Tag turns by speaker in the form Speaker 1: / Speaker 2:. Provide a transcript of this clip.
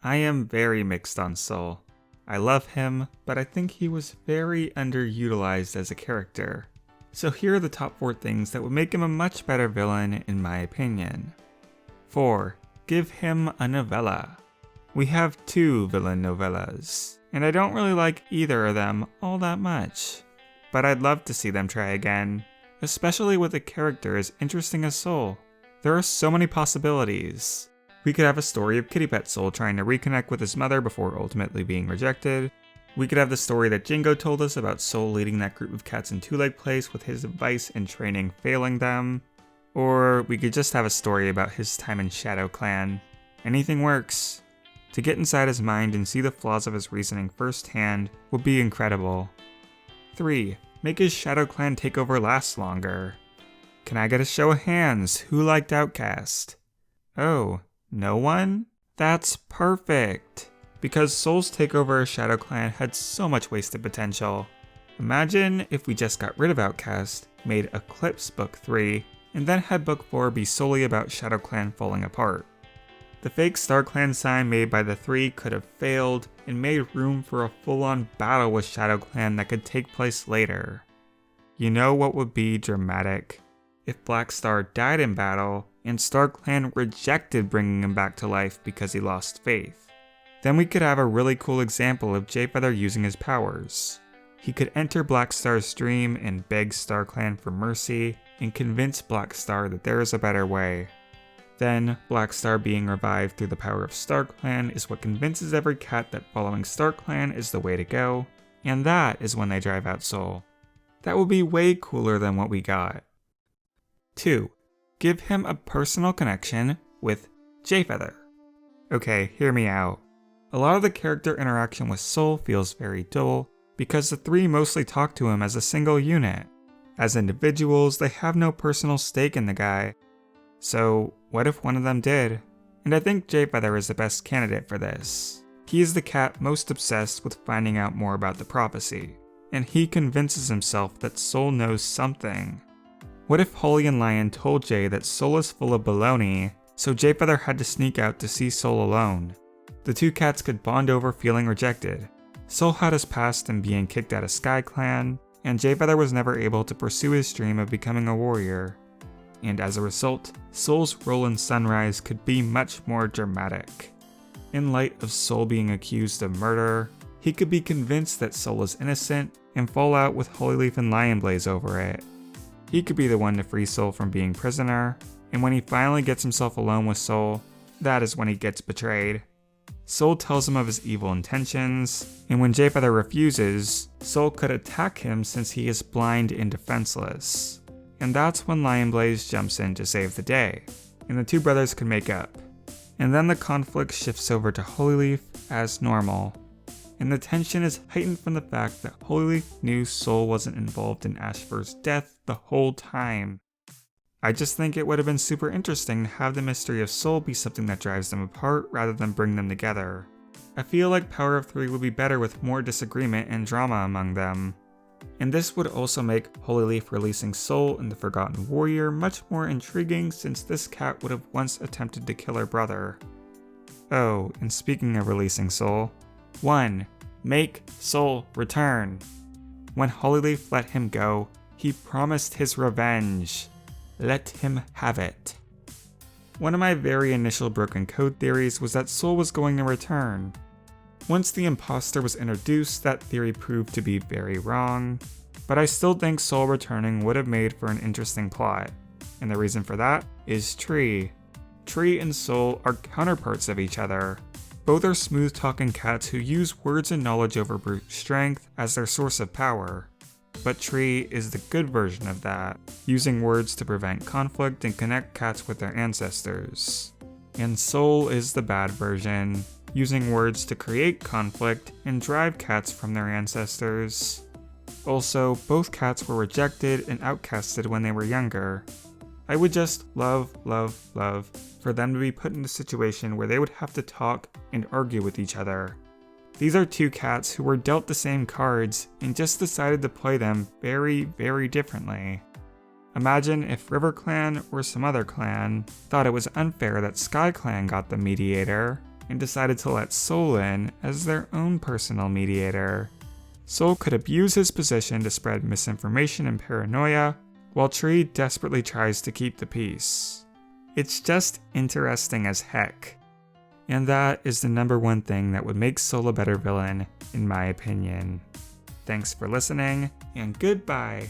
Speaker 1: I am very mixed on Soul. I love him, but I think he was very underutilized as a character. So here are the top 4 things that would make him a much better villain in my opinion. 4. Give him a novella. We have 2 villain novellas, and I don't really like either of them all that much. But I'd love to see them try again, especially with a character as interesting as Soul. There are so many possibilities. We could have a story of Kitty Pet Soul trying to reconnect with his mother before ultimately being rejected. We could have the story that Jingo told us about Soul leading that group of cats in Two Leg Place with his advice and training failing them. Or we could just have a story about his time in Shadow Clan. Anything works. To get inside his mind and see the flaws of his reasoning firsthand would be incredible. 3. Make his Shadow Clan takeover last longer. Can I get a show of hands? Who liked Outcast? Oh, no one? That's perfect! Because Soul's takeover of Shadow Clan had so much wasted potential. Imagine if we just got rid of Outcast, made Eclipse Book 3, and then had Book 4 be solely about Shadow Clan falling apart. The fake Star Clan sign made by the 3 could have failed and made room for a full-on battle with Shadow Clan that could take place later. You know what would be dramatic? If Black Star died in battle and Star Clan rejected bringing him back to life because he lost faith. Then we could have a really cool example of Jayfeather using his powers. He could enter Black Star's dream and beg Star Clan for mercy and convince Black Star that there is a better way. Then, Black Star being revived through the power of Star Clan is what convinces every cat that following Star Clan is the way to go, and that is when they drive out Soul. That would be way cooler than what we got. 2. Give him a personal connection with Jayfeather. Okay, hear me out. A lot of the character interaction with Soul feels very dull because the 3 mostly talk to him as a single unit. As individuals, they have no personal stake in the guy. So, what if one of them did? And I think Jayfeather is the best candidate for this. He is the cat most obsessed with finding out more about the prophecy, and he convinces himself that Soul knows something. What if Holly and Lion told Jay that Soul is full of baloney, so Jayfeather had to sneak out to see Soul alone? The 2 cats could bond over feeling rejected. Soul had his past in being kicked out of Sky Clan, and Jayfeather was never able to pursue his dream of becoming a warrior. And as a result, Soul's role in Sunrise could be much more dramatic. In light of Soul being accused of murder, he could be convinced that Soul is innocent and fall out with Holyleaf and Lionblaze over it. He could be the one to free Soul from being prisoner, and when he finally gets himself alone with Soul, that is when he gets betrayed. Soul tells him of his evil intentions, and when Jayfeather refuses, Soul could attack him since he is blind and defenseless. And that's when Lionblaze jumps in to save the day, and the 2 brothers can make up. And then the conflict shifts over to Holyleaf as normal. And the tension is heightened from the fact that Holyleaf knew Soul wasn't involved in Ashfur's death the whole time. I just think it would have been super interesting to have the mystery of Soul be something that drives them apart rather than bring them together. I feel like Power of 3 would be better with more disagreement and drama among them. And this would also make Holyleaf releasing Soul and the Forgotten Warrior much more intriguing since this cat would have once attempted to kill her brother. Oh, and speaking of releasing Soul, 1. Make Soul return. When Holyleaf let him go, he promised his revenge. Let him have it. One of my very initial broken code theories was that Soul was going to return. Once the imposter was introduced, that theory proved to be very wrong, but I still think Soul returning would have made for an interesting plot, and the reason for that is Tree. Tree and Soul are counterparts of each other. Both are smooth-talking cats who use words and knowledge over brute strength as their source of power, but Tree is the good version of that, using words to prevent conflict and connect cats with their ancestors. And Soul is the bad version, using words to create conflict and drive cats from their ancestors. Also, both cats were rejected and outcasted when they were younger. I would just love for them to be put in a situation where they would have to talk and argue with each other. These are 2 cats who were dealt the same cards and just decided to play them very, very differently. Imagine if River Clan or some other clan thought it was unfair that Sky Clan got the mediator, and decided to let Soul in as their own personal mediator. Soul could abuse his position to spread misinformation and paranoia, while Tree desperately tries to keep the peace. It's just interesting as heck. And that is the number one thing that would make Soul a better villain, in my opinion. Thanks for listening, and goodbye!